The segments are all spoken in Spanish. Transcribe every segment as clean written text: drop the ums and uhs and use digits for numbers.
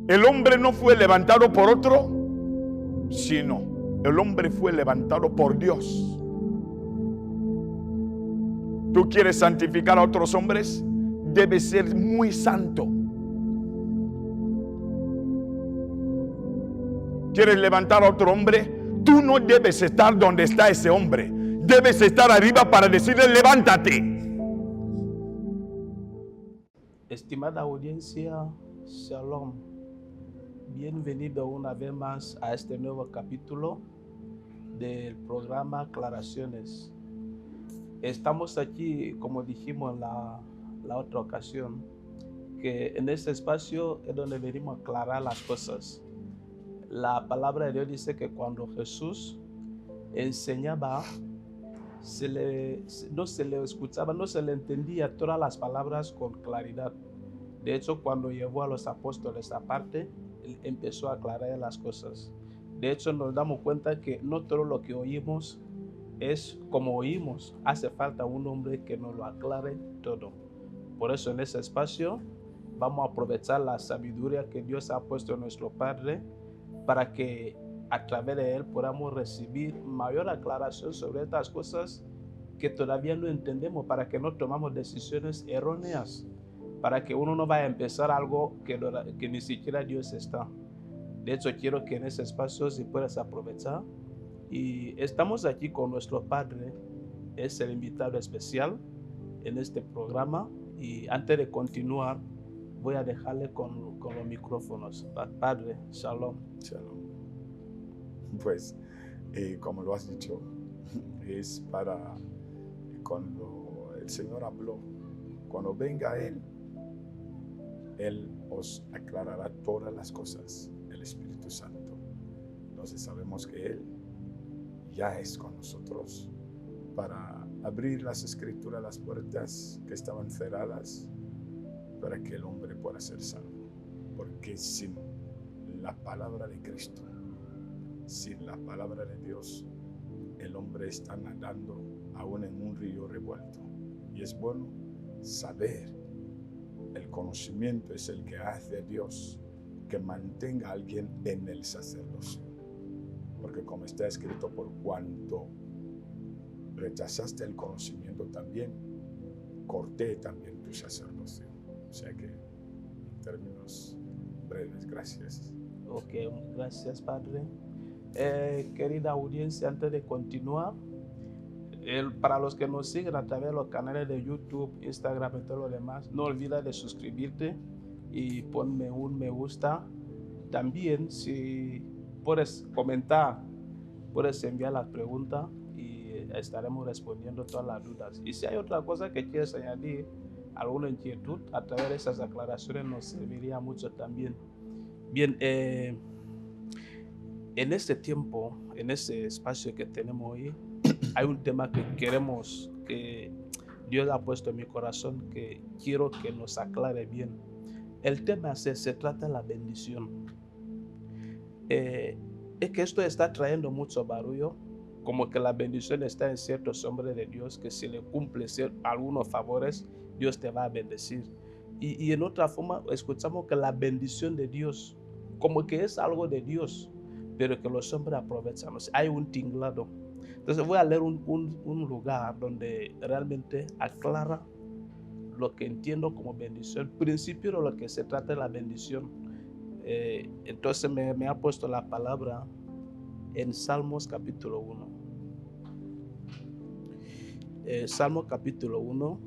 El hombre no fue levantado por otro, sino el hombre fue levantado por Dios. ¿Tú quieres santificar a otros hombres? Debes ser muy santo. ¿Quieres levantar a otro hombre? Tú no debes estar donde está ese hombre. Debes estar arriba para decirle, levántate. Estimada audiencia, Shalom. Bienvenido una vez más a este nuevo capítulo del programa Aclaraciones. Estamos aquí, como dijimos en la otra ocasión, que en este espacio es donde venimos a aclarar las cosas. La palabra de Dios dice que cuando Jesús enseñaba, no se le escuchaba, no se le entendía todas las palabras con claridad. De hecho, cuando llevó a los apóstoles aparte, él empezó a aclarar las cosas. De hecho, nos damos cuenta que no todo lo que oímos es como oímos. Hace falta un hombre que nos lo aclare todo. Por eso en ese espacio vamos a aprovechar la sabiduría que Dios ha puesto en nuestro Padre para que a través de él podamos recibir mayor aclaración sobre estas cosas que todavía no entendemos, para que no tomamos decisiones erróneas, para que uno no vaya a empezar algo que ni siquiera Dios está. De hecho, quiero que en ese espacio si puedas aprovechar. Y estamos aquí con nuestro Padre, es el invitado especial en este programa. Y antes de continuar, voy a dejarle con los micrófonos. Padre, Shalom. Shalom. Pues, como lo has dicho, es para cuando el Señor habló, cuando venga Él os aclarará todas las cosas, el Espíritu Santo. Entonces sabemos que Él ya es con nosotros para abrir las Escrituras, las puertas que estaban cerradas, para que el hombre pueda ser salvo. Porque sin la palabra de Cristo, sin la palabra de Dios, el hombre está nadando aún en un río revuelto. Y es bueno saber, el conocimiento es el que hace a Dios que mantenga a alguien en el sacerdocio. Porque como está escrito, por cuanto rechazaste el conocimiento también, corté también tu sacerdocio. O sea que, en términos breves, gracias. Ok, gracias, Padre. Querida audiencia, antes de continuar, para los que nos siguen a través de los canales de YouTube, Instagram y todo lo demás, no olvides de suscribirte y ponme un me gusta. También, si puedes comentar, puedes enviar las preguntas y estaremos respondiendo todas las dudas. Y si hay otra cosa que quieres añadir, alguna inquietud, a través de esas aclaraciones nos serviría mucho también. Bien, en este tiempo, en este espacio que tenemos hoy, hay un tema que queremos, que Dios ha puesto en mi corazón, que quiero que nos aclare bien. El tema se trata de la bendición. Es que esto está trayendo mucho barullo, como que la bendición está en ciertos hombres de Dios, que si le cumples algunos favores, Dios te va a bendecir. Y en otra forma, escuchamos que la bendición de Dios, como que es algo de Dios, pero que los hombres aprovechan. O sea, hay un tinglado. Entonces voy a leer un lugar donde realmente aclara lo que entiendo como bendición, principio de lo que se trata de la bendición. Entonces me ha puesto la palabra en Salmos capítulo 1. Salmo capítulo 1,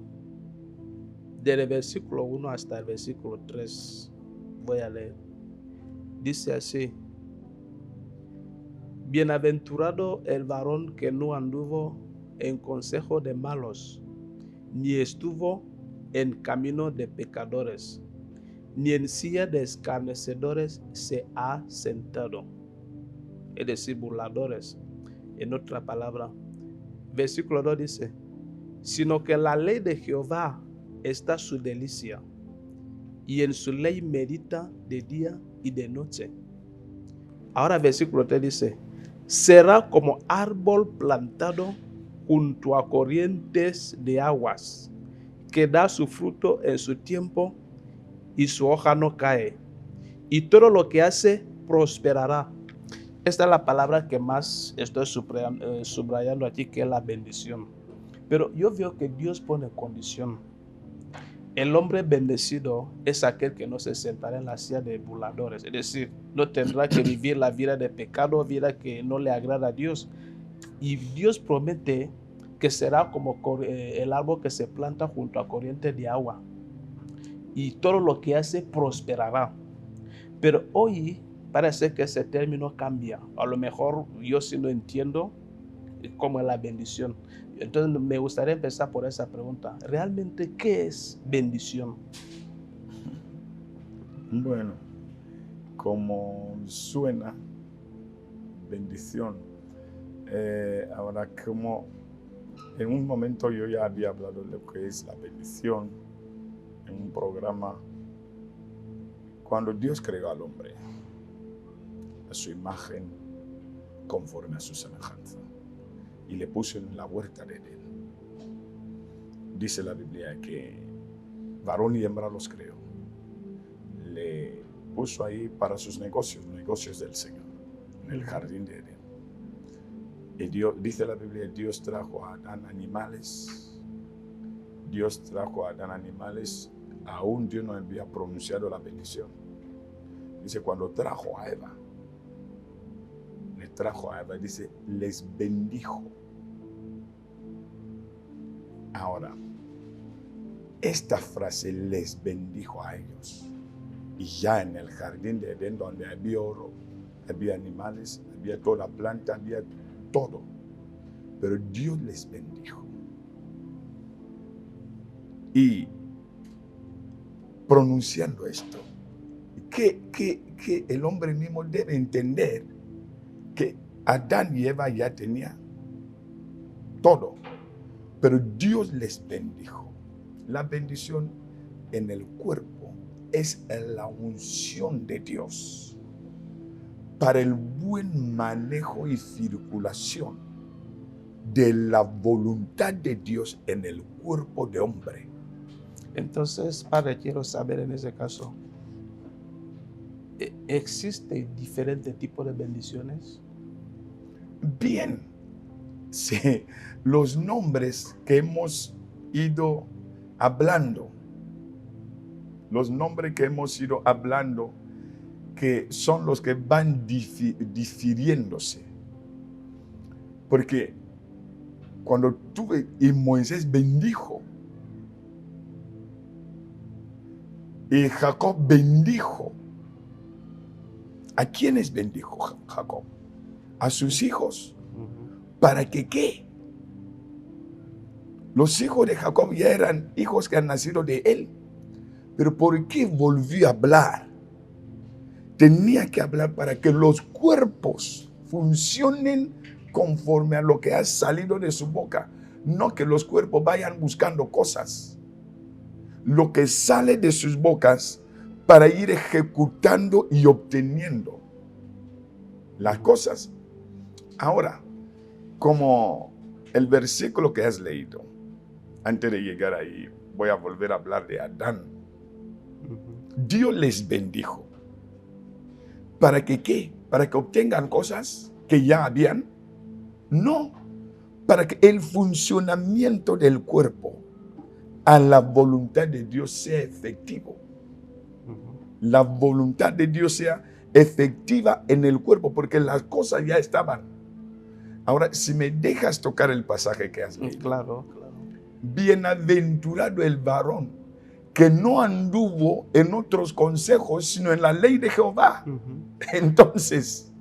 desde el versículo 1 hasta el versículo 3. Voy a leer. Dice así: Bienaventurado el varón que no anduvo en consejo de malos, ni estuvo en camino de pecadores, ni en silla de escarnecedores se ha sentado, es decir, burladores. En otra palabra, versículo 2 dice: sino que en la ley de Jehová está su delicia, y en su ley medita de día y de noche. Ahora versículo 3 dice: será como árbol plantado junto a corrientes de aguas, que da su fruto en su tiempo y su hoja no cae, y todo lo que hace prosperará. Esta es la palabra que más estoy subrayando aquí, que es la bendición. Pero yo veo que Dios pone condición. El hombre bendecido es aquel que no se sentará en la silla de burladores, es decir, no tendrá que vivir la vida de pecado, vida que no le agrada a Dios. Y Dios promete que será como el árbol que se planta junto a corriente de agua, y todo lo que hace prosperará. Pero hoy parece que ese término cambia. A lo mejor yo sí lo entiendo como la bendición. Entonces me gustaría empezar por esa pregunta. ¿Realmente qué es bendición? Bueno, como suena bendición, ahora como en un momento yo ya había hablado de lo que es la bendición en un programa, cuando Dios creó al hombre a su imagen, conforme a su semejanza, y le puso en la huerta de Edén. Dice la Biblia que varón y hembra los creó. Le puso ahí para sus negocios del Señor, en el jardín de Edén. Y Dios, dice la Biblia, Dios trajo a Adán animales. Dios trajo a Adán animales, aún Dios no había pronunciado la bendición. Dice, cuando trajo a Eva, dice, les bendijo. Ahora, esta frase, les bendijo a ellos. Y ya en el jardín de Edén, donde había oro, había animales, había toda la planta, había todo. Pero Dios les bendijo. Y pronunciando esto, que el hombre mismo debe entender que Adán y Eva ya tenían todo, pero Dios les bendijo. La bendición en el cuerpo es la unción de Dios para el buen manejo y circulación de la voluntad de Dios en el cuerpo de hombre. Entonces, Padre, quiero saber en ese caso, ¿existe diferente tipo de bendiciones? Bien, sí, los nombres que hemos ido hablando, que son los que van difiriéndose. Porque cuando tuve y Moisés bendijo, y Jacob bendijo, ¿a quiénes bendijo Jacob? A sus hijos. ¿Para que qué? Los hijos de Jacob ya eran hijos que han nacido de él. Pero ¿por qué volvió a hablar? Tenía que hablar para que los cuerpos funcionen conforme a lo que ha salido de su boca. No que los cuerpos vayan buscando cosas. Lo que sale de sus bocas para ir ejecutando y obteniendo las cosas. Ahora, como el versículo que has leído, antes de llegar ahí, voy a volver a hablar de Adán. Dios les bendijo. ¿Para que qué? ¿Para que obtengan cosas que ya habían? No, para que el funcionamiento del cuerpo a la voluntad de Dios sea efectivo. La voluntad de Dios sea efectiva en el cuerpo, porque las cosas ya estaban. Ahora, si me dejas tocar el pasaje que has leído. Claro. Bienaventurado el varón que no anduvo en otros consejos, sino en la ley de Jehová. Entonces,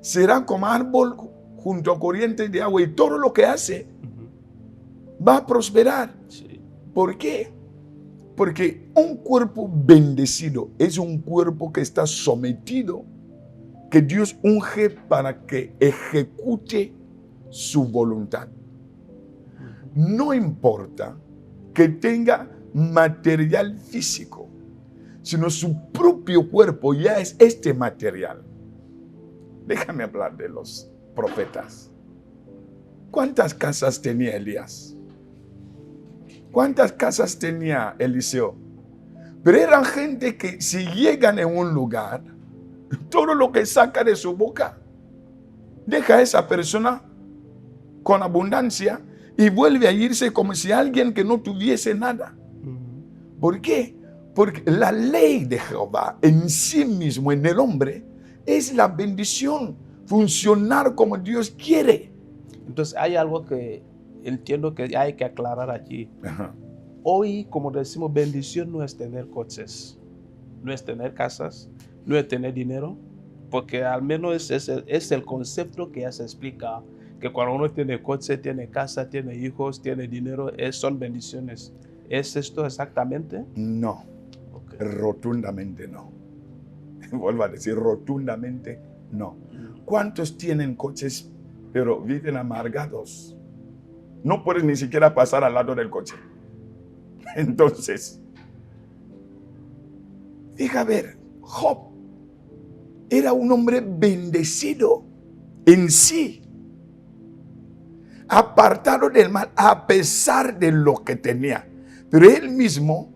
será como árbol junto a corrientes de agua, y todo lo que hace va a prosperar. Sí. ¿Por qué? Porque un cuerpo bendecido es un cuerpo que está sometido, que Dios unge para que ejecute su voluntad. No importa que tenga material físico, sino su propio cuerpo ya es este material. Déjame hablar de los profetas. ¿Cuántas casas tenía Elías? ¿Cuántas casas tenía Eliseo? Pero eran gente que si llegan en un lugar, todo lo que saca de su boca, deja a esa persona con abundancia y vuelve a irse como si alguien que no tuviese nada. ¿Por qué? Porque la ley de Jehová en sí mismo, en el hombre, es la bendición, funcionar como Dios quiere. Entonces hay algo que entiendo que hay que aclarar aquí. Ajá. Hoy, como decimos, bendición no es tener coches, no es tener casas, no es tener dinero, porque al menos es el concepto que ya se explica, que cuando uno tiene coche, tiene casa, tiene hijos, tiene dinero, son bendiciones. ¿Es esto exactamente? No, Okay. rotundamente no. Vuelvo a decir, rotundamente no. ¿Cuántos tienen coches pero viven amargados? No puedes ni siquiera pasar al lado del coche. Entonces, fíjate, ver, Job era un hombre bendecido en sí, apartado del mal a pesar de lo que tenía. Pero él mismo,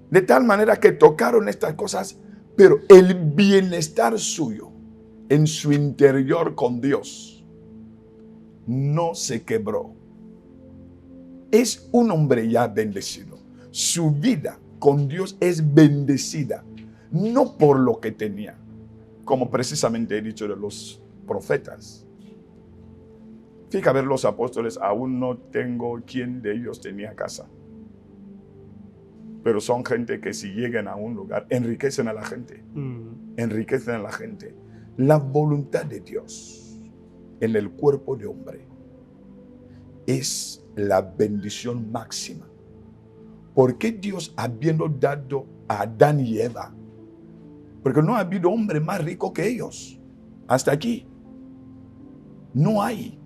de tal manera que tocaron estas cosas, pero el bienestar suyo en su interior con Dios no se quebró. Es un hombre ya bendecido. Su vida con Dios es bendecida, no por lo que tenía, como precisamente he dicho de los profetas. Fíjate, ver los apóstoles, aún no tengo quién de ellos tenía casa. Pero son gente que si llegan a un lugar, enriquecen a la gente. Enriquecen a la gente. La voluntad de Dios en el cuerpo de hombre es la bendición máxima. ¿Por qué Dios, habiendo dado a Adán y Eva? Porque no ha habido hombre más rico que ellos. Hasta aquí. No hay.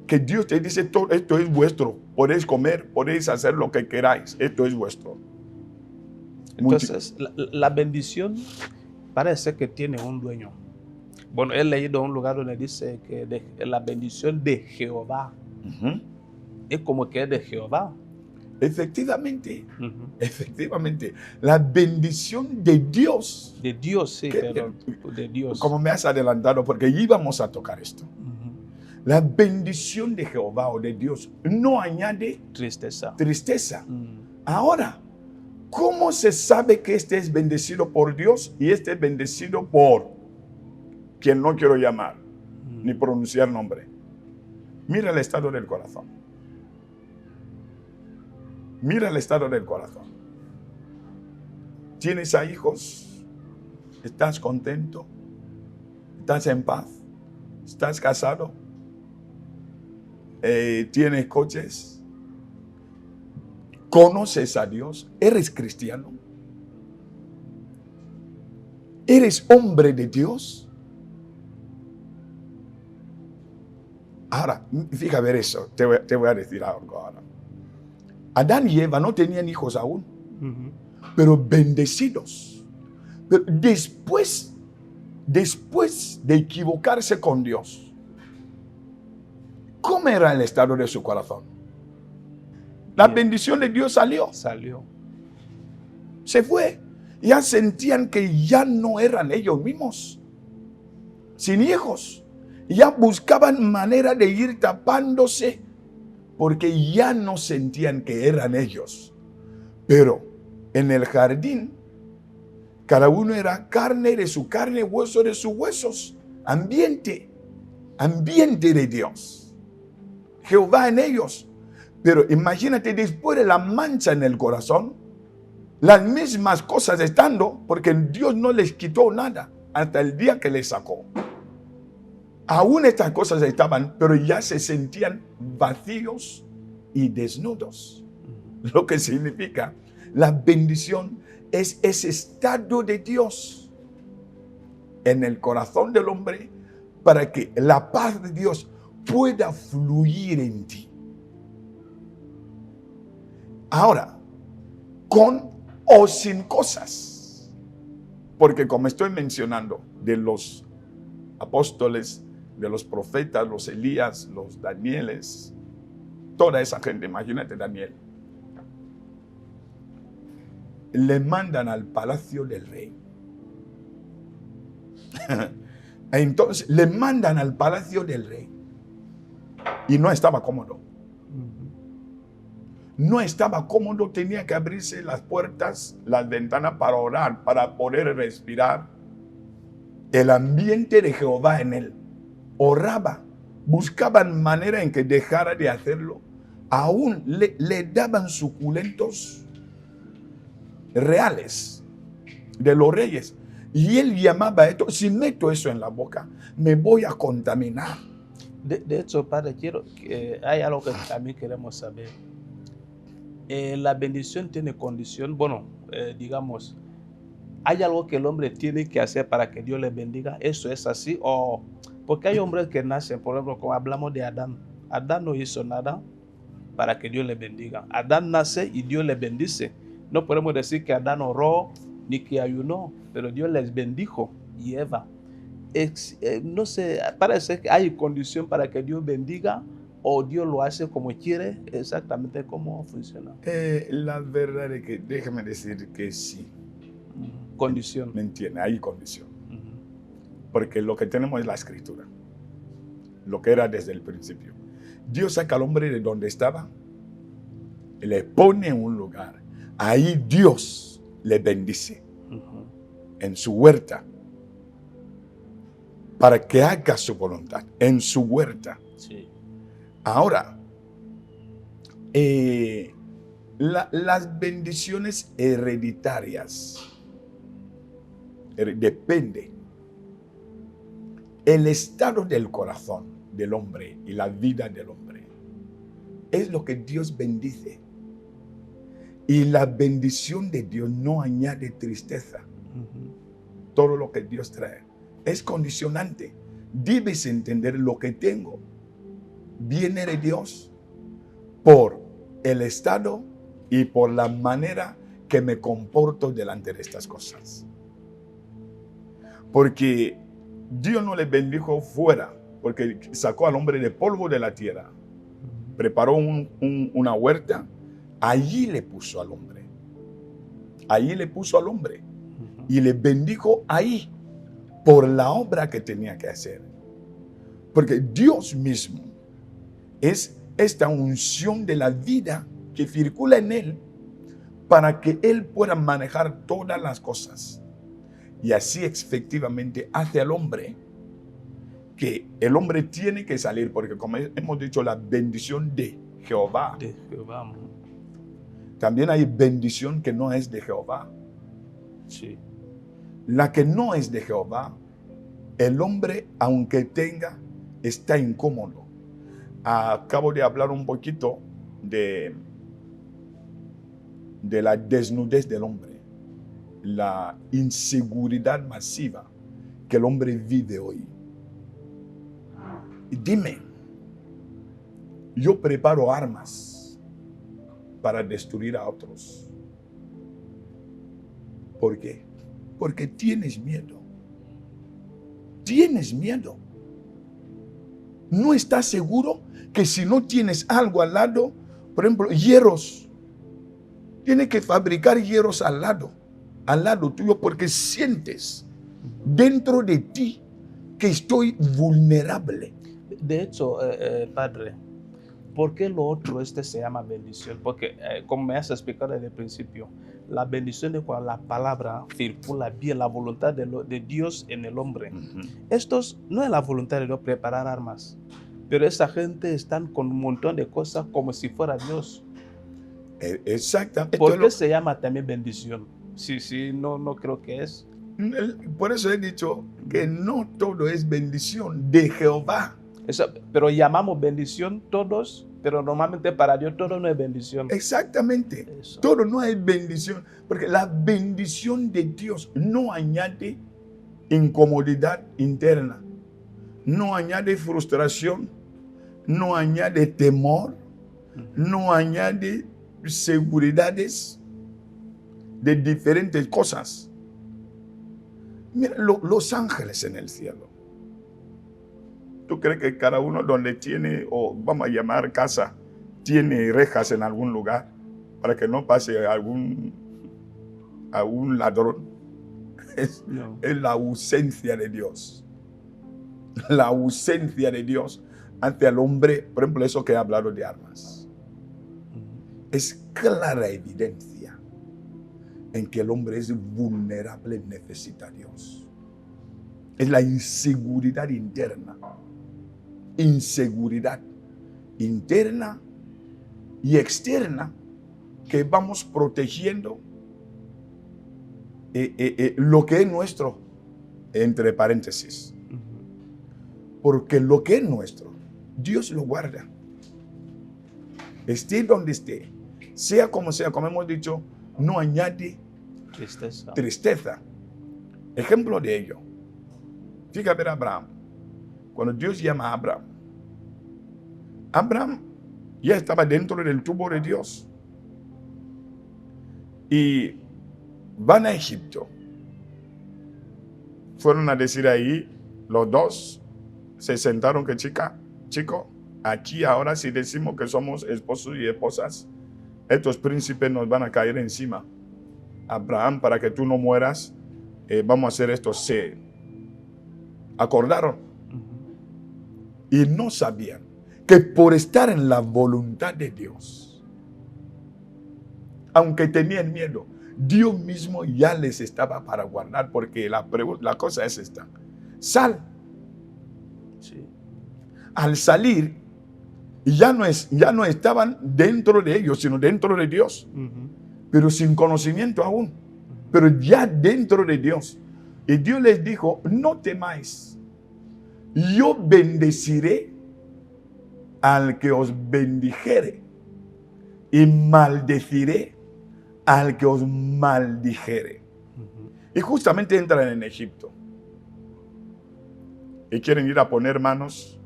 Que Dios te dice, todo esto es vuestro. Podéis comer, podéis hacer lo que queráis. Esto es vuestro. Entonces, la bendición parece que tiene un dueño. Bueno, he leído un lugar donde dice que la bendición de Jehová es como que es de Jehová. Efectivamente, efectivamente, la bendición de Dios. De Dios, sí, pero de Dios. Como me has adelantado, porque íbamos a tocar esto. La bendición de Jehová o de Dios no añade tristeza. Ahora, ¿cómo se sabe que este es bendecido por Dios y este es bendecido por quien no quiero llamar ni pronunciar nombre? Mira el estado del corazón. Mira el estado del corazón. ¿Tienes a hijos? ¿Estás contento? ¿Estás en paz? ¿Estás casado? ¿Tienes coches? ¿Conoces a Dios? ¿Eres cristiano? ¿Eres hombre de Dios? Ahora, fíjate ver eso. Te voy a decir algo ahora. Adán y Eva no tenían hijos aún, pero bendecidos. Pero después de equivocarse con Dios, ¿cómo era el estado de su corazón? La bendición de Dios salió. Se fue. Ya sentían que ya no eran ellos mismos. Sin hijos. Ya buscaban manera de ir tapándose porque ya no sentían que eran ellos. Pero en el jardín, cada uno era carne de su carne, hueso de sus huesos. Ambiente de Dios. Jehová en ellos. Pero imagínate, después de la mancha en el corazón, las mismas cosas estando, porque Dios no les quitó nada hasta el día que les sacó. Aún estas cosas estaban, pero ya se sentían vacíos y desnudos. Lo que significa, la bendición es ese estado de Dios en el corazón del hombre para que la paz de Dios pueda fluir en ti. Ahora, con o sin cosas. Porque como estoy mencionando, de los apóstoles, de los profetas, los Elías, los Danieles, toda esa gente, imagínate Daniel. le mandan al palacio del rey. Entonces le mandan al palacio del rey y no estaba cómodo. No estaba cómodo, tenía que abrirse las puertas, las ventanas para orar, para poder respirar el ambiente de Jehová en él. Oraba, buscaban manera en que dejara de hacerlo. Aún le daban suculentos reales de los reyes. Y él llamaba esto: si meto eso en la boca, me voy a contaminar. De hecho, padre, hay algo que también queremos saber. La bendición tiene condición, bueno, digamos, ¿hay algo que el hombre tiene que hacer para que Dios le bendiga? ¿Eso es así? O porque hay hombres que nacen, por ejemplo, como hablamos de Adán. Adán no hizo nada para que Dios le bendiga. Adán nace y Dios le bendice. No podemos decir que Adán oró ni que ayunó, pero Dios les bendijo y Eva. No sé, parece que hay condición para que Dios bendiga, o Dios lo hace como quiere. Exactamente cómo funciona. La verdad es que déjame decir que sí. Condición. ¿Me entiende? Hay condición. Porque lo que tenemos es la escritura. Lo que era desde el principio. Dios saca al hombre de donde estaba, le pone en un lugar. Ahí Dios le bendice. En su huerta. Para que haga su voluntad. En su huerta. Sí. Ahora, las bendiciones hereditarias depende el estado del corazón del hombre y la vida del hombre. Es lo que Dios bendice. Y la bendición de Dios no añade tristeza. Todo lo que Dios trae es condicionante. Debes entender: lo que tengo viene de Dios por el estado y por la manera que me comporto delante de estas cosas. Porque Dios no le bendijo fuera, porque sacó al hombre de polvo de la tierra, preparó una huerta, allí le puso al hombre. Allí le puso al hombre y le bendijo ahí por la obra que tenía que hacer. Porque Dios mismo es esta unción de la vida que circula en él para que él pueda manejar todas las cosas. Y así efectivamente hace al hombre que el hombre tiene que salir, porque como hemos dicho, la bendición de Jehová. De Jehová. También hay bendición que no es de Jehová. Sí. La que no es de Jehová, el hombre, aunque tenga, está incómodo. Acabo de hablar un poquito de la desnudez del hombre, la inseguridad masiva que el hombre vive hoy. Y dime, yo preparo armas para destruir a otros. ¿Por qué? Porque tienes miedo. Tienes miedo. No estás seguro que si no tienes algo al lado, por ejemplo, hierros, tienes que fabricar hierros al lado tuyo, porque sientes dentro de ti que estoy vulnerable. De hecho, padre, ¿por qué lo otro se llama bendición? Porque, como me has explicado desde el principio, la bendición es cuando la palabra circula bien, la voluntad de Dios en el hombre. Esto no es la voluntad de Dios preparar armas, pero esa gente están con un montón de cosas como si fuera Dios. Exactamente. ¿Por qué se llama también bendición? Sí, no creo que es. Por eso he dicho que no todo es bendición de Jehová. Pero llamamos bendición todos, pero normalmente para Dios todo no es bendición. Exactamente. Eso. Todo no es bendición, porque la bendición de Dios no añade incomodidad interna, no añade frustración, no añade temor, no añade seguridades de diferentes cosas. Mira, los ángeles en el cielo. ¿Tú crees que cada uno donde tiene, o vamos a llamar casa, tiene rejas en algún lugar para que no pase algún a un ladrón, es No. la ausencia de Dios. La ausencia de Dios ante el hombre, por ejemplo, eso que he hablado de armas. Es clara evidencia en que el hombre es vulnerable y necesita a Dios. Es la inseguridad interna. Inseguridad interna y externa que vamos protegiendo lo que es nuestro, entre paréntesis. Porque lo que es nuestro, Dios lo guarda. Esté donde esté, sea, como hemos dicho, no añade tristeza. Ejemplo de ello. Fíjate a Abraham. Cuando Dios llama a Abraham, Abraham ya estaba dentro del tubo de Dios. Y van a Egipto. Fueron a decir ahí, los dos se sentaron que chico, aquí ahora si decimos que somos esposos y esposas, estos príncipes nos van a caer encima. Abraham, para que tú no mueras, vamos a hacer esto. Se acordaron. Y no sabían que por estar en la voluntad de Dios, aunque tenían miedo, Dios mismo ya les estaba para guardar, porque la cosa es esta. Sal. Sí. Al salir, ya no estaban dentro de ellos, sino dentro de Dios. Pero sin conocimiento aún. Pero ya dentro de Dios. Y Dios les dijo, no temáis. Yo bendeciré al que os bendijere y maldeciré al que os maldijere. Y justamente entran en Egipto y quieren ir a poner manos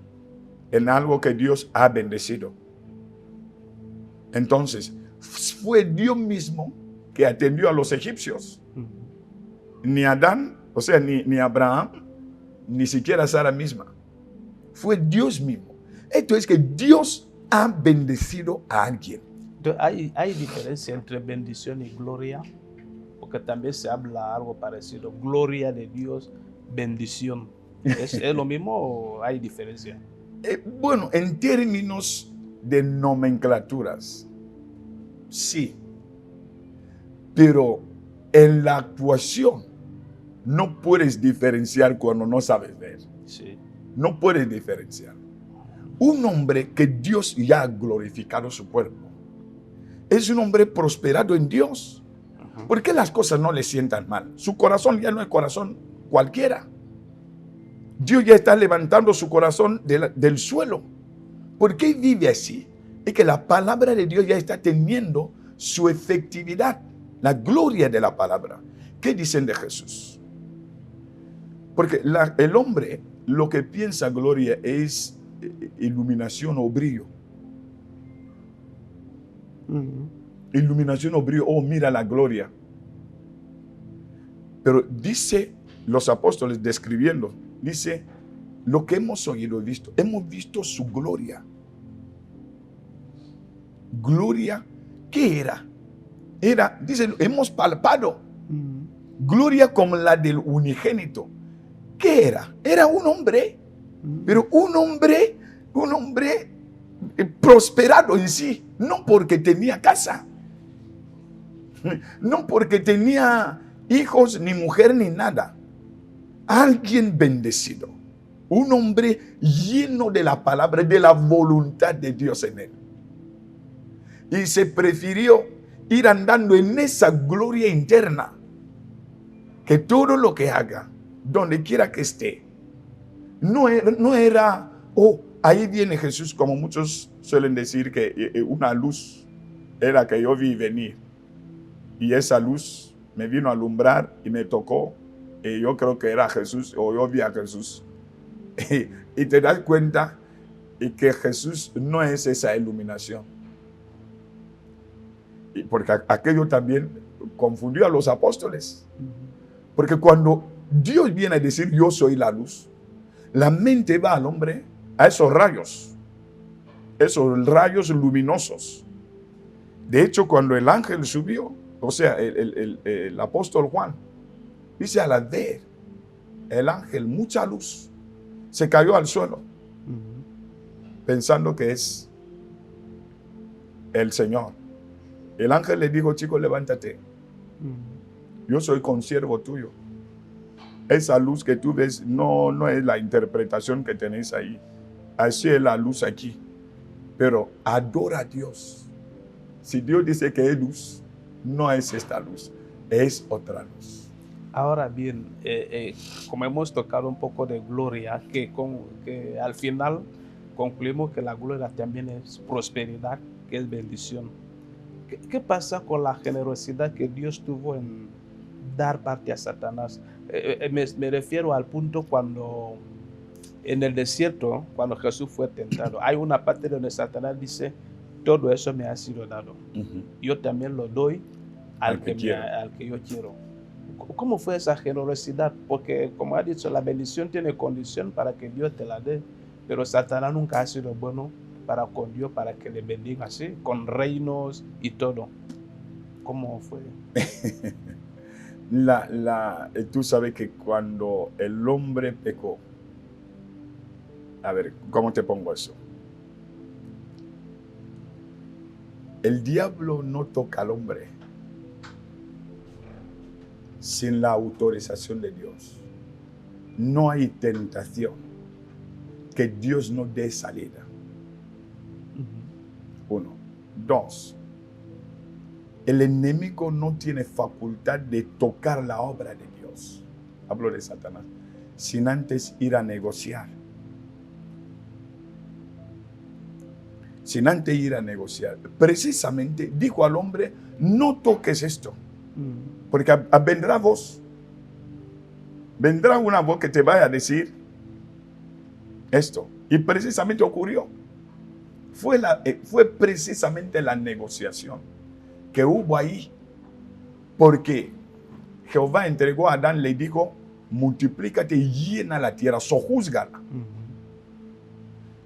en algo que Dios ha bendecido. Entonces, fue Dios mismo que atendió a los egipcios. Ni Adán, o sea, ni Abraham, ni siquiera Sara misma. Fue Dios mismo. Esto es que Dios ha bendecido a alguien. Entonces, hay diferencia entre bendición y gloria, porque también se habla algo parecido. Gloria de Dios, bendición. ¿Es lo mismo o hay diferencia? Bueno, en términos de nomenclaturas, sí. Pero en la actuación no puedes diferenciar cuando no sabes ver. Sí. No puedes diferenciar. Un hombre que Dios ya ha glorificado su cuerpo es un hombre prosperado en Dios. ¿Por qué las cosas no le sientan mal? Su corazón ya no es corazón cualquiera. Dios ya está levantando su corazón del suelo. ¿Por qué vive así? Es que la palabra de Dios ya está teniendo su efectividad. La gloria de la palabra. ¿Qué dicen de Jesús? Porque el hombre lo que piensa gloria es iluminación o brillo. Iluminación o brillo. Oh, mira la gloria. Pero dice los apóstoles describiendo, dice, lo que hemos oído y visto, hemos visto su gloria. Gloria, ¿qué era? Dice, hemos palpado. Gloria como la del unigénito. ¿Qué era? Era un hombre, pero un hombre prosperado en sí, no porque tenía casa, no porque tenía hijos, ni mujer, ni nada. Alguien bendecido, un hombre lleno de la palabra, de la voluntad de Dios en él. Y se prefirió ir andando en esa gloria interna, que todo lo que haga, donde quiera que esté, no era, oh, ahí viene Jesús, como muchos suelen decir que una luz era que yo vi venir. Y esa luz me vino a alumbrar y me tocó. Y yo creo que era Jesús, o yo vi a Jesús. Y te das cuenta que Jesús no es esa iluminación. Y porque aquello también confundió a los apóstoles. Porque cuando Dios viene a decir yo soy la luz, la mente va al hombre a esos rayos luminosos. De hecho, cuando el ángel subió, o sea, el apóstol Juan, dice al ver el ángel mucha luz, se cayó al suelo, pensando que es el Señor. El ángel le dijo, chico, levántate. Yo soy consiervo tuyo. Esa luz que tú ves no es la interpretación que tenéis ahí. Así es la luz aquí. Pero adora a Dios. Si Dios dice que es luz, no es esta luz, es otra luz. Ahora bien, como hemos tocado un poco de gloria, que al final concluimos que la gloria también es prosperidad, que es bendición. ¿Qué pasa con la generosidad que Dios tuvo en dar parte a Satanás? Me refiero al punto cuando en el desierto, cuando Jesús fue tentado, hay una parte donde Satanás dice, todo eso me ha sido dado. Yo también lo doy al que yo quiero. ¿Cómo fue esa generosidad? Porque, como ha dicho, la bendición tiene condición para que Dios te la dé, pero Satanás nunca ha sido bueno para con Dios, para que le bendiga así, con reinos y todo. ¿Cómo fue? Tú sabes que cuando el hombre pecó, a ver, ¿cómo te pongo eso? El diablo no toca al hombre sin la autorización de Dios. No hay tentación que Dios no dé salida. 1. 2. El enemigo no tiene facultad de tocar la obra de Dios. Hablo de Satanás. Sin antes ir a negociar. Sin antes ir a negociar. Precisamente dijo al hombre, no toques esto. Porque vendrá voz. Vendrá una voz que te vaya a decir esto. Y precisamente ocurrió. Fue precisamente la negociación que hubo ahí. Porque Jehová entregó a Adán, le dijo, multiplícate y llena la tierra, sojúzgala.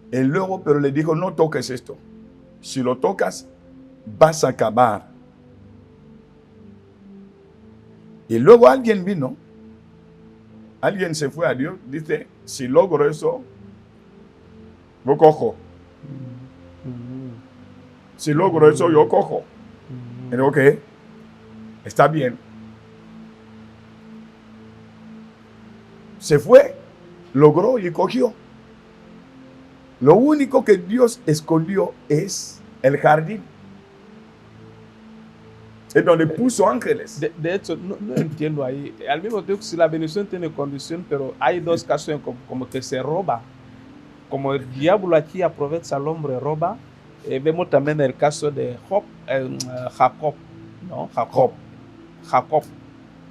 Y luego, pero le dijo, no toques esto. Si lo tocas, vas a acabar. Y luego alguien vino, alguien se fue a Dios, dice, si logro eso, yo cojo. Si logro eso, yo cojo. Y digo, ok, está bien. Se fue, logró y cogió. Lo único que Dios escondió es el jardín. Es donde puso ángeles. De hecho, no entiendo ahí. Al mismo tiempo, si la bendición tiene condición, pero hay dos casos en como que se roba. Como el diablo aquí aprovecha al hombre, roba. Vemos también el caso de Jacob, ¿no? Jacob,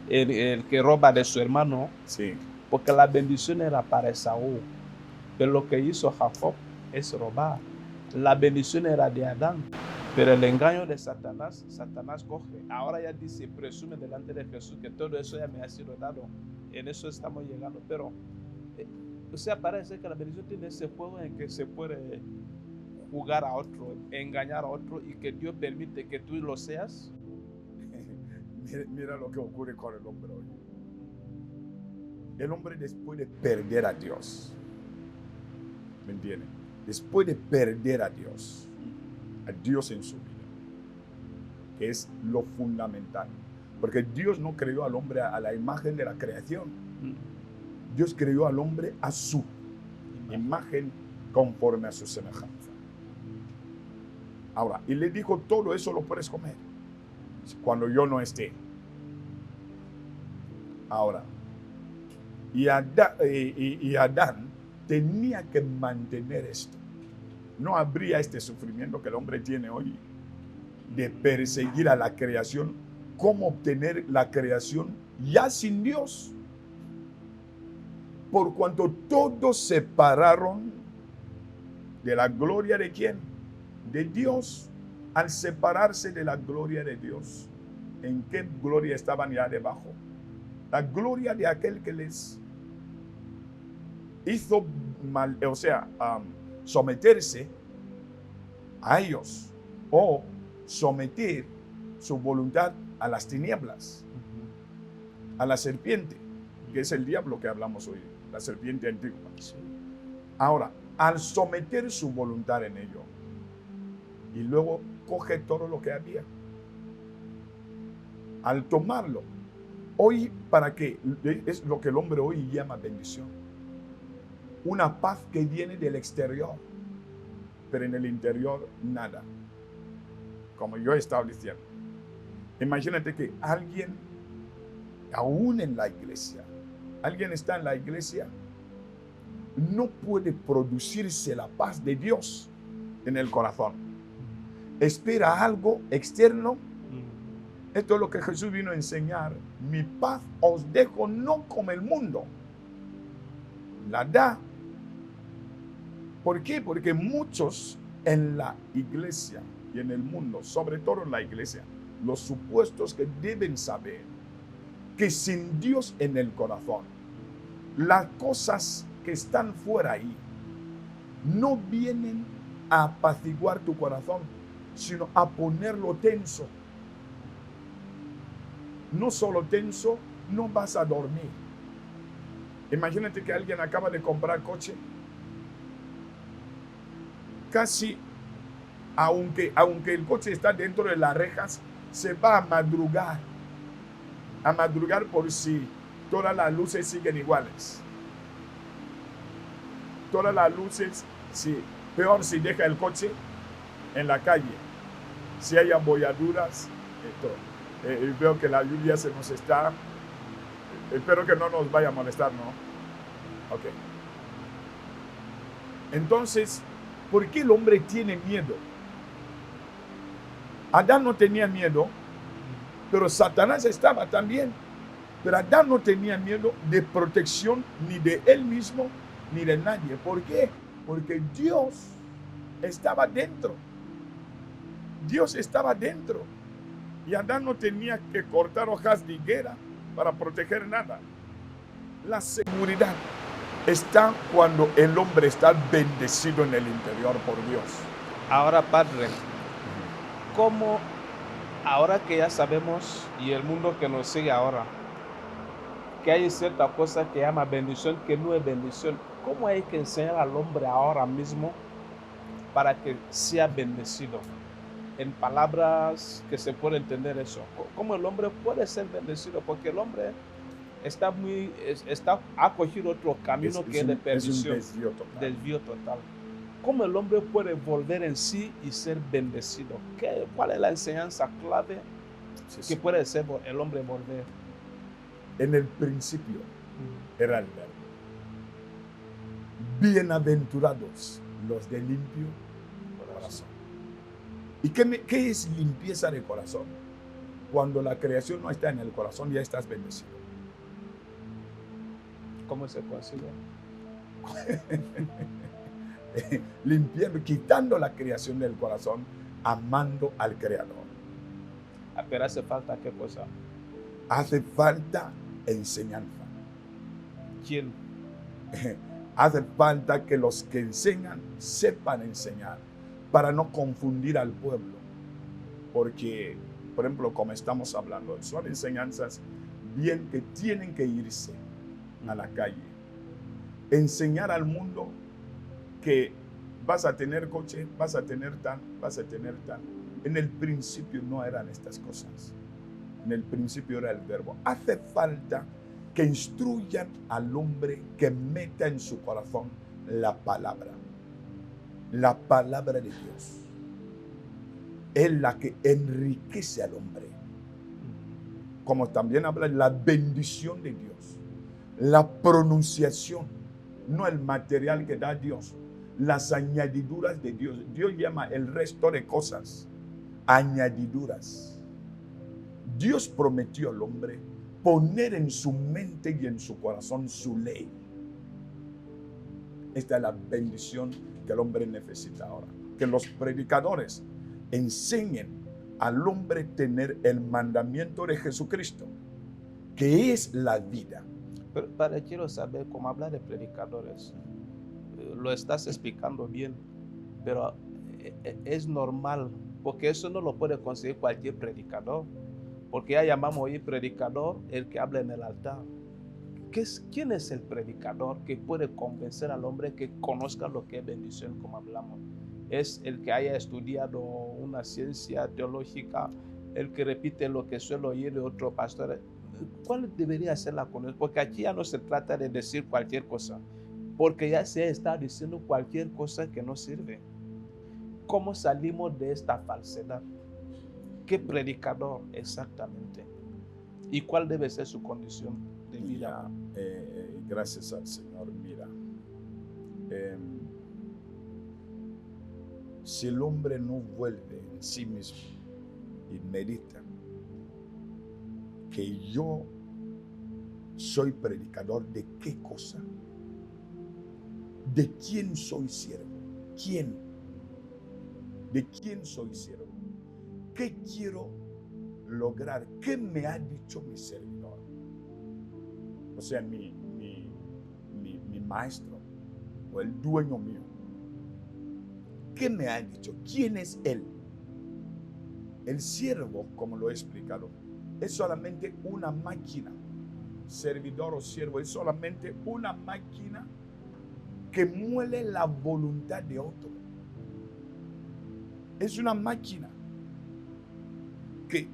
el que roba de su hermano. Sí. Porque la bendición era para Esaú. Pero lo que hizo Jacob es robar. La bendición era de Adán. Pero el engaño de Satanás coge. Ahora ya dice, presume delante de Jesús que todo eso ya me ha sido dado. En eso estamos llegando. Pero, o sea, parece que la bendición tiene ese juego en que se puede jugar a otro, engañar a otro y que Dios permite que tú lo seas. Mira lo que ocurre con el hombre hoy. El hombre después de perder a Dios, ¿me entiendes? Después de perder a Dios en su vida, que es lo fundamental. Porque Dios no creó al hombre a la imagen de la creación. Dios creó al hombre a su imagen conforme a su semejanza. Ahora, y le dijo, todo eso lo puedes comer cuando yo no esté. Ahora, y Adán tenía que mantener esto. No habría este sufrimiento que el hombre tiene hoy de perseguir a la creación. ¿Cómo obtener la creación ya sin Dios? Por cuanto todos se separaron de la gloria de ¿quién? De Dios. Al separarse de la gloria de Dios, ¿en qué gloria estaban ya debajo? La gloria de aquel que les hizo mal, o sea, someterse a ellos o someter su voluntad a las tinieblas, a la serpiente, que es el diablo que hablamos hoy, la serpiente antigua. Sí. Ahora, al someter su voluntad en ello, y luego coge todo lo que había, al tomarlo, hoy, ¿para qué? Es lo que el hombre hoy llama bendición. Una paz que viene del exterior, pero en el interior nada. Como yo he estado diciendo. Imagínate que alguien, aún en la iglesia, alguien está en la iglesia, no puede producirse la paz de Dios en el corazón. Espera algo externo. Esto es lo que Jesús vino a enseñar. Mi paz os dejo, no como el mundo la da. ¿Por qué? Porque muchos en la iglesia y en el mundo, sobre todo en la iglesia, los supuestos que deben saber que sin Dios en el corazón, las cosas que están fuera ahí no vienen a apaciguar tu corazón, sino a ponerlo tenso. No solo tenso, no vas a dormir. Imagínate que alguien acaba de comprar coche. Casi, aunque el coche está dentro de las rejas, se va a madrugar por si todas las luces siguen iguales. Todas las luces, sí, peor si deja el coche en la calle. Si hay abolladuras, veo que la lluvia se nos está. Espero que no nos vaya a molestar, ¿no? Ok. Entonces, ¿por qué el hombre tiene miedo? Adán no tenía miedo, pero Satanás estaba también. Pero Adán no tenía miedo de protección ni de él mismo ni de nadie. ¿Por qué? Porque Dios estaba dentro. Dios estaba dentro. Y Adán no tenía que cortar hojas de higuera para proteger nada. La seguridad está cuando el hombre está bendecido en el interior por Dios. Ahora, Padre, ¿cómo, ahora que ya sabemos y el mundo que nos sigue ahora, que hay cierta cosa que llama bendición, que no es bendición, cómo hay que enseñar al hombre ahora mismo para que sea bendecido? En palabras que se puede entender eso. ¿Cómo el hombre puede ser bendecido? Porque el hombre ha cogido otro camino que es de perdición. Es un desvío total. Desvío total. ¿Cómo el hombre puede volver en sí y ser bendecido? ¿Cuál es la enseñanza clave que puede ser el hombre volver? En el principio era el verbo. Bienaventurados los de limpio corazón. ¿Y qué es limpieza de corazón? Cuando la creación no está en el corazón, ya estás bendecido. ¿Cómo se consigue? Limpiando, quitando la creación del corazón, amando al Creador. Pero hace falta ¿qué cosa? Hace falta enseñanza. ¿Quién? Hace falta que los que enseñan sepan enseñar para no confundir al pueblo. Porque, por ejemplo, como estamos hablando, son enseñanzas bien que tienen que irse a la calle. Enseñar al mundo que vas a tener coche, vas a tener tan. En el principio no eran estas cosas. En el principio era el verbo. Hace falta que instruyan al hombre que meta en su corazón la palabra de Dios. Es la que enriquece al hombre. Como también habla la bendición de Dios, la pronunciación, no el material que da Dios, las añadiduras de Dios. Dios llama el resto de cosas añadiduras. Dios prometió al hombre poner en su mente y en su corazón su ley. Esta es la bendición que el hombre necesita ahora. Que los predicadores enseñen al hombre a tener el mandamiento de Jesucristo, que es la vida. Pero, Padre, quiero saber, cómo habla de predicadores, lo estás explicando bien, pero es normal, porque eso no lo puede conseguir cualquier predicador. Porque ya llamamos hoy predicador el que habla en el altar. ¿Quién es el predicador que puede convencer al hombre que conozca lo que es bendición, como hablamos? Es el que haya estudiado una ciencia teológica, el que repite lo que suele oír de otro pastor. ¿Cuál debería ser la conexión? Porque aquí ya no se trata de decir cualquier cosa, porque ya se está diciendo cualquier cosa que no sirve. ¿Cómo salimos de esta falsedad? ¿Qué predicador exactamente? ¿Y cuál debe ser su condición de vida? Gracias al Señor. Mira, si el hombre no vuelve en sí mismo y medita que yo soy predicador de qué cosa, de quién soy siervo, de quién soy siervo, qué quiero lograr, qué me ha dicho mi servidor, o sea, mi maestro o el dueño mío. ¿Qué me ha dicho? ¿Quién es él? El siervo, como lo he explicado, es solamente una máquina. Servidor o siervo es solamente una máquina que muele la voluntad de otro. Es una máquina que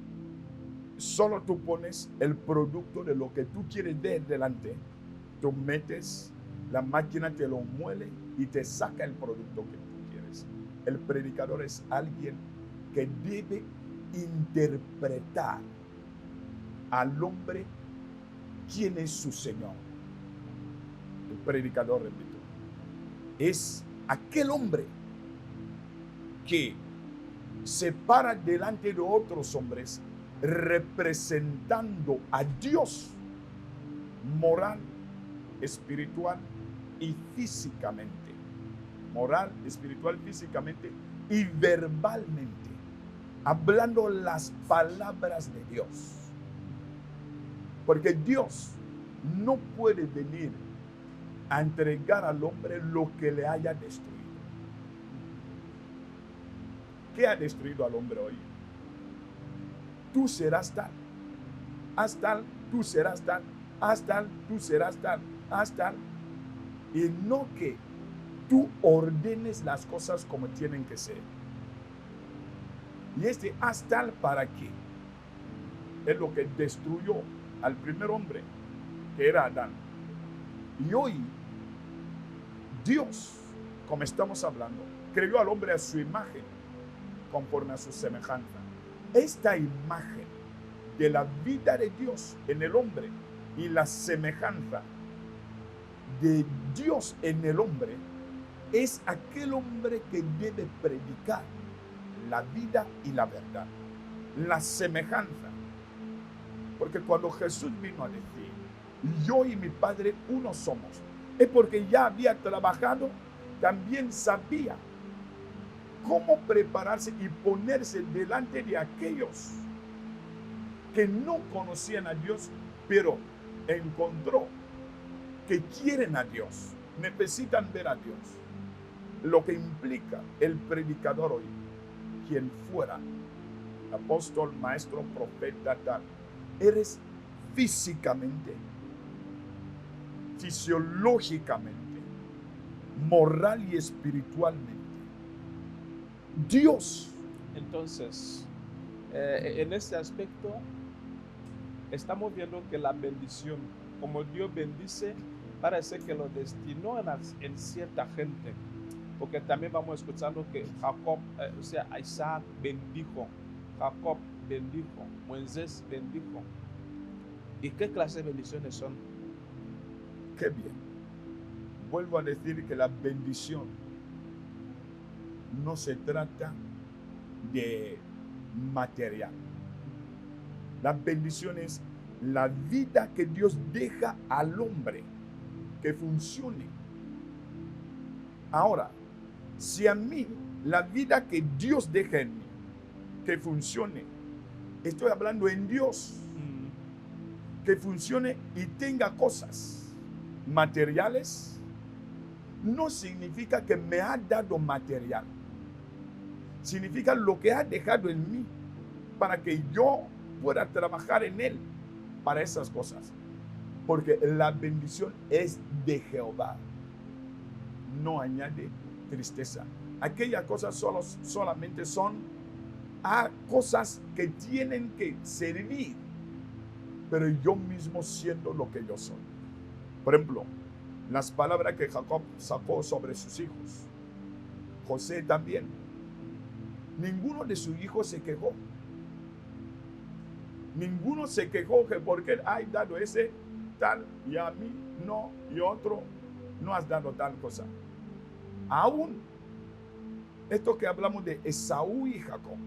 solo tú pones el producto de lo que tú quieres ver delante, tú metes, la máquina te lo muele y te saca el producto que tú quieres. El predicador es alguien que debe interpretar al hombre quién es su Señor. El predicador, repito, es aquel hombre que se para delante de otros hombres representando a Dios moral, espiritual y físicamente. Moral, espiritual, físicamente y verbalmente, hablando las palabras de Dios. Porque Dios no puede venir a entregar al hombre lo que le haya destruido. ¿Qué ha destruido al hombre hoy? Tú serás tal, haz tal, tú serás tal, haz tal, tú serás tal, haz tal. Y no que tú ordenes las cosas como tienen que ser. Y haz tal para qué es lo que destruyó al primer hombre, que era Adán. Y hoy Dios, como estamos hablando, creó al hombre a su imagen, conforme a su semejanza. Esta imagen de la vida de Dios en el hombre y la semejanza de Dios en el hombre es aquel hombre que debe predicar la vida y la verdad, la semejanza. Porque cuando Jesús vino a decir, yo y mi Padre uno somos, es porque ya había trabajado, también sabía cómo prepararse y ponerse delante de aquellos que no conocían a Dios, pero encontró que quieren a Dios, necesitan ver a Dios. Lo que implica el predicador hoy, quien fuera apóstol, maestro, profeta, tal, eres físicamente, fisiológicamente, moral y espiritualmente Dios. Entonces, en este aspecto, estamos viendo que la bendición, como Dios bendice, parece que lo destinó en cierta gente. Porque también vamos escuchando que Jacob, Isaac bendijo, Jacob bendijo, Moisés bendijo. ¿Y qué clase de bendiciones son? Qué bien. Vuelvo a decir que la bendición no se trata de material. La bendición es la vida que Dios deja al hombre que funcione. Ahora, si a mí la vida que Dios deja en mí que funcione, estoy hablando en Dios, que funcione y tenga cosas materiales, no significa que me ha dado material. Significa lo que ha dejado en mí para que yo pueda trabajar en él para esas cosas. Porque la bendición es de Jehová. No añade tristeza. Aquellas cosas solamente son cosas que tienen que servir, pero yo mismo siendo lo que yo soy. Por ejemplo, las palabras que Jacob sacó sobre sus hijos. José también. Ninguno de sus hijos se quejó. Ninguno se quejó que porque hay dado ese tal y a mí no, y otro no has dado tal cosa. Aún esto que hablamos de Esaú y Jacob.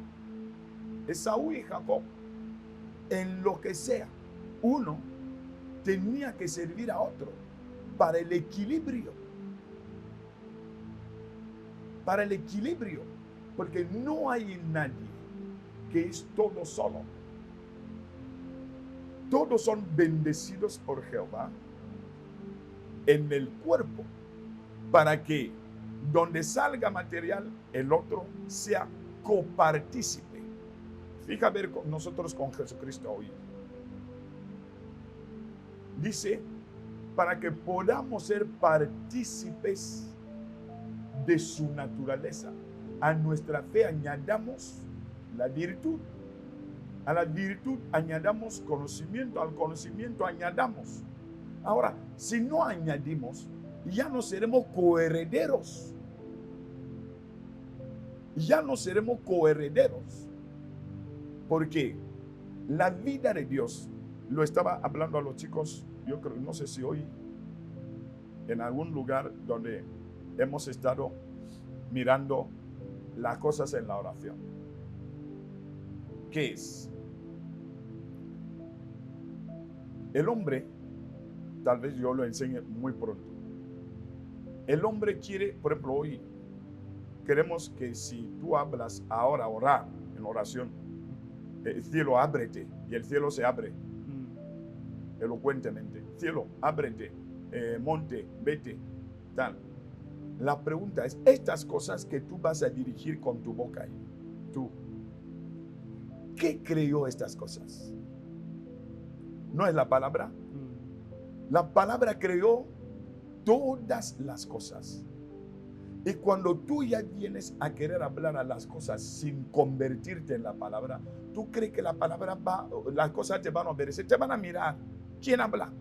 Esaú y Jacob, en lo que sea, uno tenía que servir a otro para el equilibrio. Para el equilibrio. Porque no hay nadie que es todo solo. Todos son bendecidos por Jehová en el cuerpo, para que donde salga material, el otro sea copartícipe. Fija ver nosotros con Jesucristo hoy. Dice, para que podamos ser partícipes de su naturaleza. A nuestra fe añadamos la virtud. A la virtud añadamos conocimiento. Al conocimiento añadamos. Ahora, si no añadimos, ya no seremos coherederos. Ya no seremos coherederos. Porque la vida de Dios, lo estaba hablando a los chicos, yo creo, no sé si hoy, en algún lugar donde hemos estado mirando las cosas en la oración. ¿Qué es? El hombre, tal vez yo lo enseñe muy pronto. El hombre quiere, por ejemplo, hoy queremos que si tú hablas ahora orar en oración, el cielo ábrete, y el cielo se abre elocuentemente. Cielo, ábrete, monte, vete, tal. La pregunta es, estas cosas que tú vas a dirigir con tu boca ahí, tú, ¿qué creó estas cosas? ¿No es la palabra? La palabra creó todas las cosas. Y cuando tú ya vienes a querer hablar a las cosas sin convertirte en la palabra, tú crees que la palabra las cosas te van a obedecer, te van a mirar. ¿Quién habla?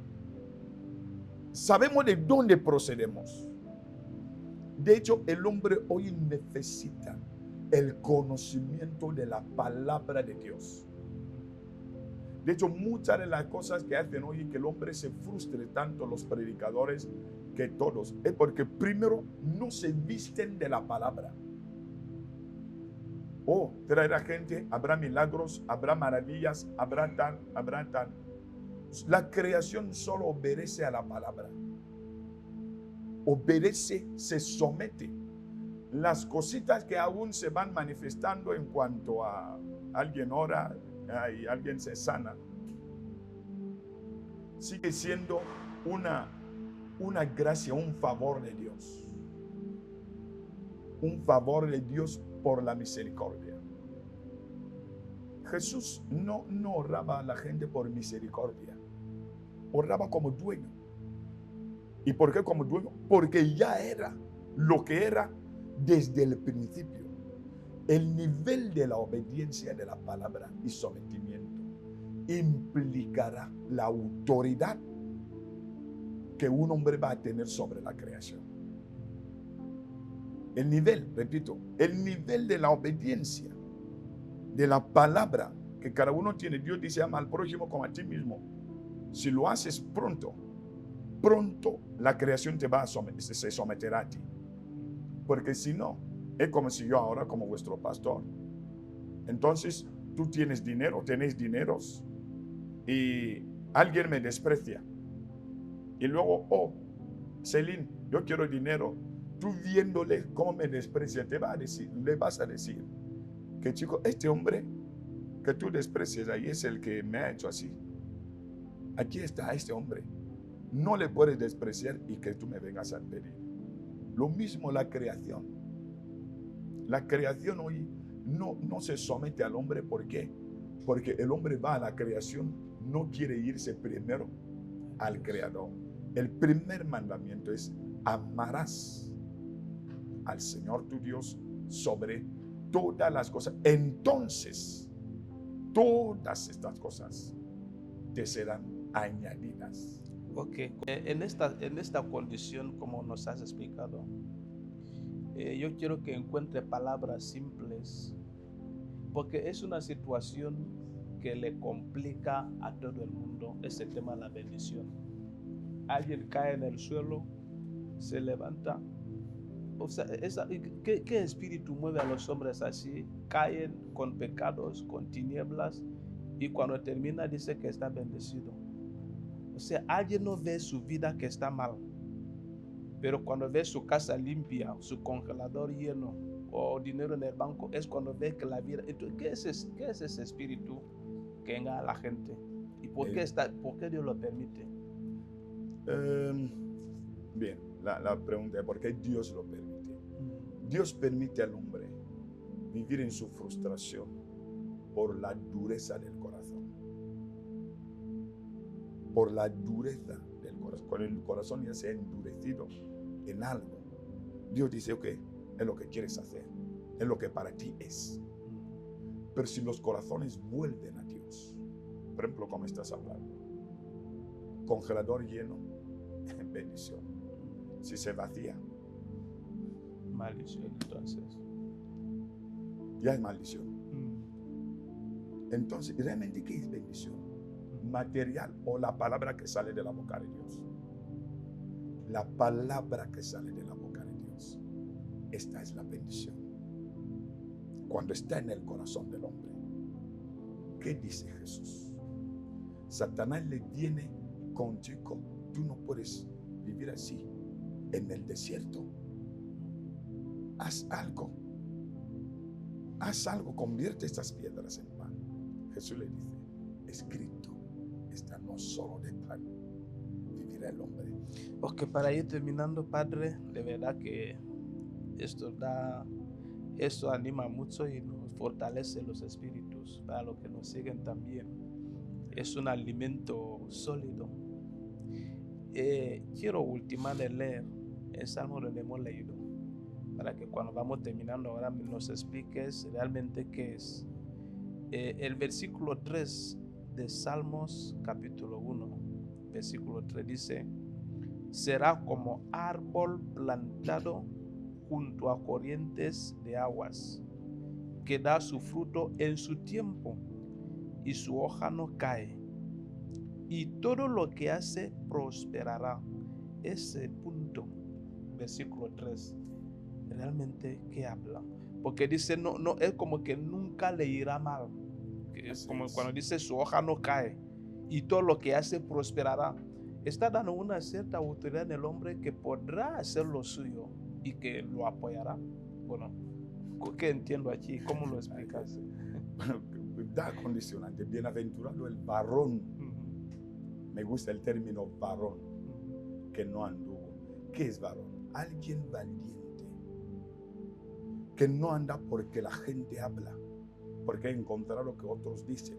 Sabemos de dónde procedemos. De hecho, el hombre hoy necesita el conocimiento de la palabra de Dios. De hecho, muchas de las cosas que hacen hoy que el hombre se frustre, tanto los predicadores que todos, es porque primero no se visten de la palabra. Oh, traerá gente, habrá milagros, habrá maravillas, habrá tal, habrá tal. La creación solo obedece a la palabra. Obedece, se somete. Las cositas que aún se van manifestando en cuanto a alguien ora y alguien se sana, sigue siendo una gracia, un favor de Dios. Un favor de Dios por la misericordia. Jesús no oraba a la gente por misericordia. Oraba como dueño. ¿Y por qué como dueño? Porque ya era lo que era desde el principio. El nivel de la obediencia de la palabra y sometimiento implicará la autoridad que un hombre va a tener sobre la creación. El nivel, repito, el nivel de la obediencia de la palabra que cada uno tiene. Dios dice, ama al prójimo como a ti mismo. Si lo haces pronto la creación se someterá a ti. Porque si no, es como si yo ahora, como vuestro pastor, entonces tú tienes dinero, tenéis dineros, y alguien me desprecia. Y luego, oh, Celine, yo quiero dinero. Tú viéndole cómo me desprecia, le vas a decir que, chico, este hombre que tú desprecias ahí es el que me ha hecho así. Aquí está este hombre. No le puedes despreciar y que tú me vengas a pedir. Lo mismo la creación. La creación hoy no se somete al hombre. ¿Por qué? Porque el hombre va a la creación, no quiere irse primero al Creador. El primer mandamiento es: amarás al Señor tu Dios sobre todas las cosas. Entonces, todas estas cosas te serán añadidas. Ok, en esta condición, como nos has explicado, yo quiero que encuentre palabras simples, porque es una situación que le complica a todo el mundo ese tema de la bendición. Alguien cae en el suelo, se levanta. O sea, ¿qué espíritu mueve a los hombres así? Caen con pecados, con tinieblas, y cuando termina dice que está bendecido. O sea, alguien no ve su vida que está mal, pero cuando ve su casa limpia, su congelador lleno o dinero en el banco, es cuando ve que la vida... Entonces, ¿qué es ese espíritu que engaña a la gente? ¿Y por qué Dios lo permite? Bien, la pregunta es: ¿por qué Dios lo permite? Dios permite al hombre vivir en su frustración por la dureza del corazón. Por la dureza del corazón. Cuando el corazón ya se ha endurecido en algo, Dios dice: ok, es lo que quieres hacer, es lo que para ti es. Pero si los corazones vuelven a Dios, por ejemplo, como estás hablando, congelador lleno, bendición. Si se vacía, maldición, entonces. Ya es maldición. Entonces, ¿realmente qué es bendición? Material o la palabra que sale de la boca de Dios. La palabra que sale de la boca de Dios. Esta es la bendición. Cuando está en el corazón del hombre. ¿Qué dice Jesús? Satanás le viene con: chico, tú no puedes vivir así en el desierto. Haz algo. Haz algo, convierte estas piedras en pan. Jesús le dice: escrito está, no solo de pan vivirá el hombre. Ok, para ir terminando, Padre, de verdad que esto anima mucho y nos fortalece los espíritus para los que nos siguen también. Es un alimento sólido. Quiero ultimar de leer el salmo donde hemos leído, para que cuando vamos terminando ahora nos expliques realmente qué es. El versículo 3 de Salmos capítulo 1, versículo 3 dice: será como árbol plantado junto a corrientes de aguas, que da su fruto en su tiempo, y su hoja no cae, y todo lo que hace prosperará. Ese punto, versículo 3, realmente ¿qué habla? Porque dice, no, es como que nunca le irá mal. Es como cuando dice su hoja no cae y todo lo que hace prosperará. Está dando una cierta autoridad en el hombre que podrá hacer lo suyo y que lo apoyará. Bueno, ¿qué entiendo aquí? ¿Cómo lo explicas? Bueno, da condicionante. Bienaventurado el varón. Me gusta el término varón, que no anduvo. ¿Qué es varón? Alguien valiente, que no anda porque la gente habla, porque encontrará lo que otros dicen.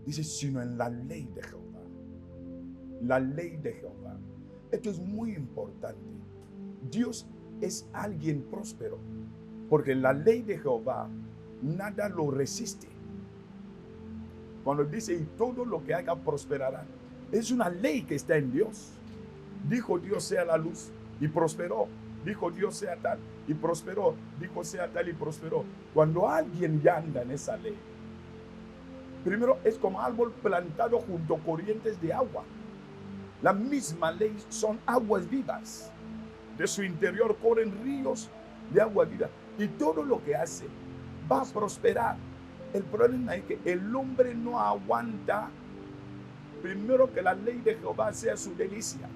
Dice, sino en la ley de Jehová. La ley de Jehová. Esto es muy importante. Dios es alguien próspero, porque la ley de Jehová nada lo resiste. Cuando dice, y todo lo que haga prosperará, es una ley que está en Dios. Dijo Dios sea la luz y prosperó. Dijo Dios sea tal y prosperó. Dijo sea tal y prosperó. Cuando alguien ya anda en esa ley, primero es como árbol plantado junto a corrientes de agua. La misma ley son aguas vivas. De su interior corren ríos de agua viva. Y todo lo que hace va a prosperar. El problema es que el hombre no aguanta primero que la ley de Jehová sea su delicia.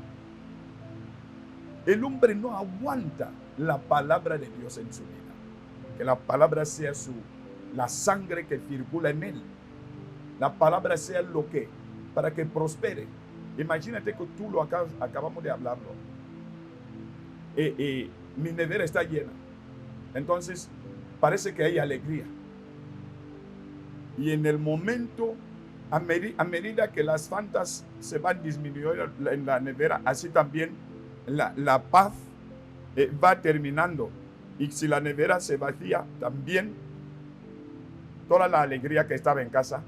El hombre no aguanta la palabra de Dios en su vida. Que la palabra sea la sangre que circula en él. La palabra sea lo que, para que prospere. Imagínate que tú lo acabamos de hablarlo. Mi nevera está llena. Entonces, parece que hay alegría. Y en el momento, a medida que las fantas se van disminuyendo en la nevera, así también la paz va terminando. Y si la nevera se vacía, también toda la alegría que estaba en casa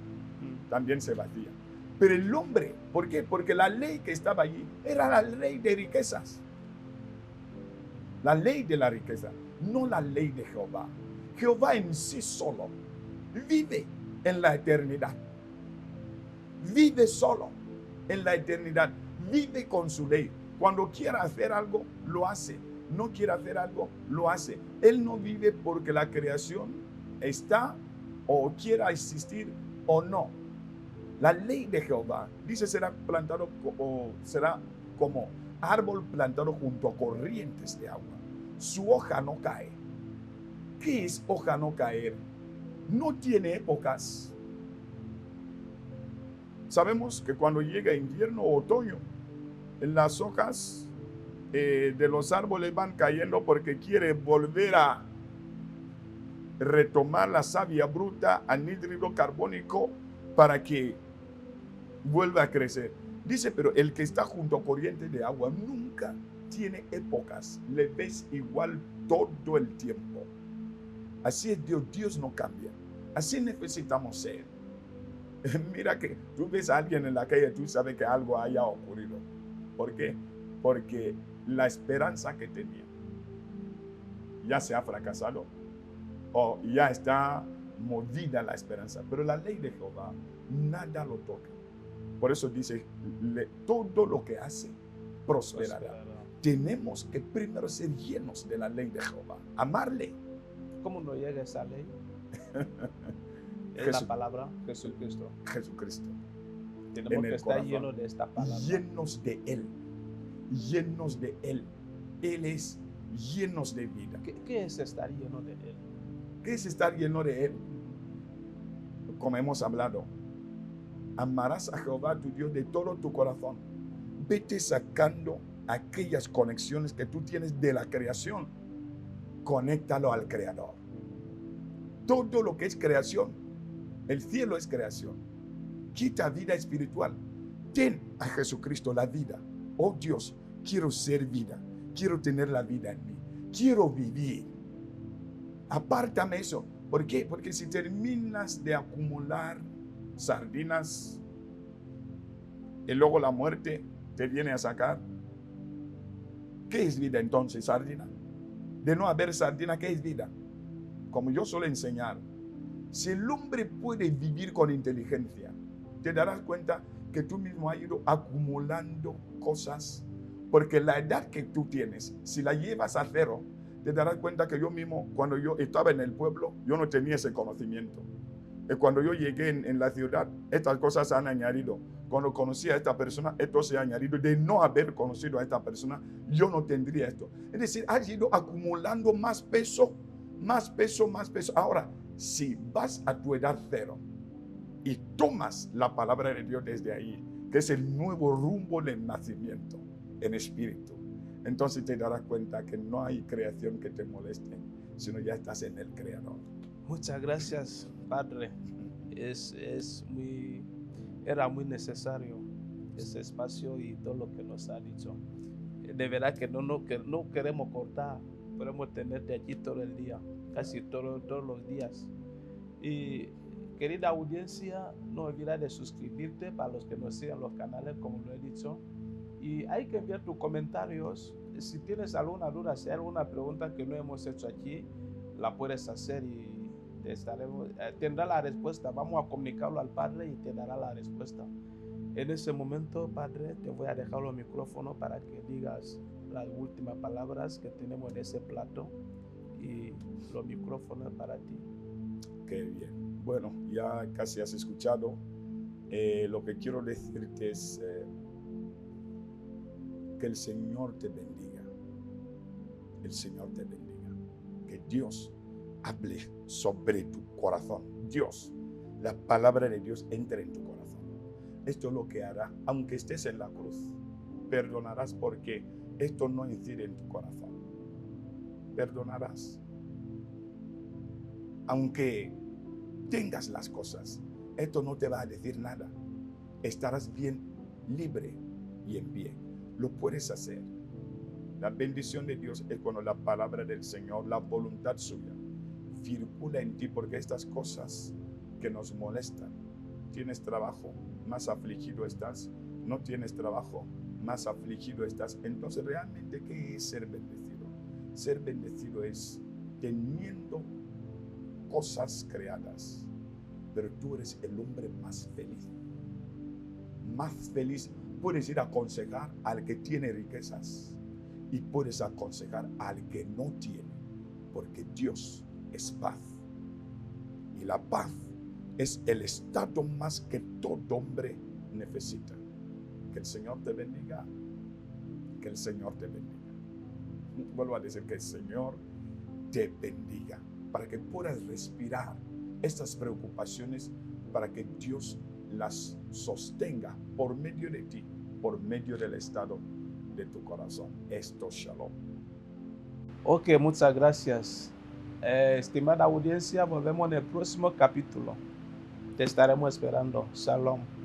también se vacía. Pero el hombre, ¿por qué? Porque la ley que estaba allí era la ley de riquezas. La ley de la riqueza, no la ley de Jehová. Jehová en sí solo vive en la eternidad. Vive solo en la eternidad. Vive con su ley. Cuando quiera hacer algo, lo hace. No quiere hacer algo, lo hace. Él no vive porque la creación está o quiera existir o no. La ley de Jehová, dice, será plantado o será como árbol plantado junto a corrientes de agua. Su hoja no cae. ¿Qué es hoja no caer? No tiene épocas. Sabemos que cuando llega invierno o otoño, las hojas de los árboles van cayendo porque quiere volver a retomar la savia bruta, anhídrido carbónico, para que vuelva a crecer. Dice, pero el que está junto a corrientes de agua nunca tiene épocas. Le ves igual todo el tiempo. Así es Dios. Dios no cambia. Así necesitamos ser. Mira que tú ves a alguien en la calle, tú sabes que algo haya ocurrido. ¿Por qué? Porque la esperanza que tenía ya se ha fracasado o ya está movida la esperanza. Pero la ley de Jehová, nada lo toca. Por eso dice, todo lo que hace prosperará. Tenemos que primero ser llenos de la ley de Jehová, amarle. ¿Cómo nos llega esa ley? Es la palabra Jesucristo. Jesucristo. Tenemos que estar llenos de esta palabra. Llenos de Él. Llenos de Él. Él es llenos de vida. ¿Qué es estar lleno de Él? ¿Qué es estar lleno de Él? Como hemos hablado, amarás a Jehová tu Dios de todo tu corazón. Vete sacando aquellas conexiones que tú tienes de la creación. Conéctalo al Creador. Todo lo que es creación, el cielo es creación. Quita vida espiritual. Ten a Jesucristo la vida. Oh Dios, quiero ser vida. Quiero tener la vida en mí. Quiero vivir. Apártame eso. ¿Por qué? Porque si terminas de acumular sardinas y luego la muerte te viene a sacar, ¿qué es vida entonces, sardina? De no haber sardina, ¿qué es vida? Como yo suelo enseñar, si el hombre puede vivir con inteligencia, te darás cuenta que tú mismo has ido acumulando cosas, porque la edad que tú tienes, si la llevas a cero, te darás cuenta que yo mismo, cuando yo estaba en el pueblo, yo no tenía ese conocimiento. Y cuando yo llegué en la ciudad, estas cosas se han añadido. Cuando conocí a esta persona, esto se ha añadido. De no haber conocido a esta persona, yo no tendría esto. Es decir, has ido acumulando más peso, más peso, más peso. Ahora, si vas a tu edad cero y tomas la palabra de Dios desde ahí, que es el nuevo rumbo del nacimiento en espíritu, entonces te darás cuenta que no hay creación que te moleste, sino ya estás en el Creador. Muchas gracias, Padre. Era muy necesario ese espacio y todo lo que nos ha dicho. De verdad que no queremos cortar, podemos tenerte aquí todo el día, casi todos los días. Y querida audiencia, no olvides de suscribirte para los que nos siguen los canales, como lo he dicho. Y hay que enviar tus comentarios. Si tienes alguna duda, si hay alguna pregunta que no hemos hecho aquí, la puedes hacer y tendrá la respuesta. Vamos a comunicarlo al Padre y te dará la respuesta. En ese momento, Padre, te voy a dejar los micrófonos para que digas las últimas palabras que tenemos en ese plato y los micrófonos para ti. Qué bien. Bueno, ya casi has escuchado. Lo que quiero decirte es que el Señor te bendiga. El Señor te bendiga. Que Dios hable sobre tu corazón. Dios, la palabra de Dios entre en tu corazón. Esto es lo que hará, aunque estés en la cruz, perdonarás porque esto no incide en tu corazón. Perdonarás. Aunque tengas las cosas, esto no te va a decir nada. Estarás bien, libre y en pie. Lo puedes hacer. La bendición de Dios es cuando la palabra del Señor, la voluntad suya, circula en ti, porque estas cosas que nos molestan, tienes trabajo, más afligido estás, no tienes trabajo, más afligido estás. Entonces, realmente, ¿qué es ser bendecido? Ser bendecido es teniendo cosas creadas, pero tú eres el hombre más feliz. Más feliz. Puedes ir a aconsejar al que tiene riquezas y puedes aconsejar al que no tiene, porque Dios es paz. Y la paz es el estado más que todo hombre necesita. Que el Señor te bendiga. Que el Señor te bendiga. Vuelvo a decir, que el Señor te bendiga, para que puedas respirar estas preocupaciones, para que Dios las sostenga por medio de ti, por medio del estado de tu corazón. Esto, shalom. Ok, muchas gracias. Estimada audiencia, volvemos en el próximo capítulo. Te estaremos esperando. Shalom.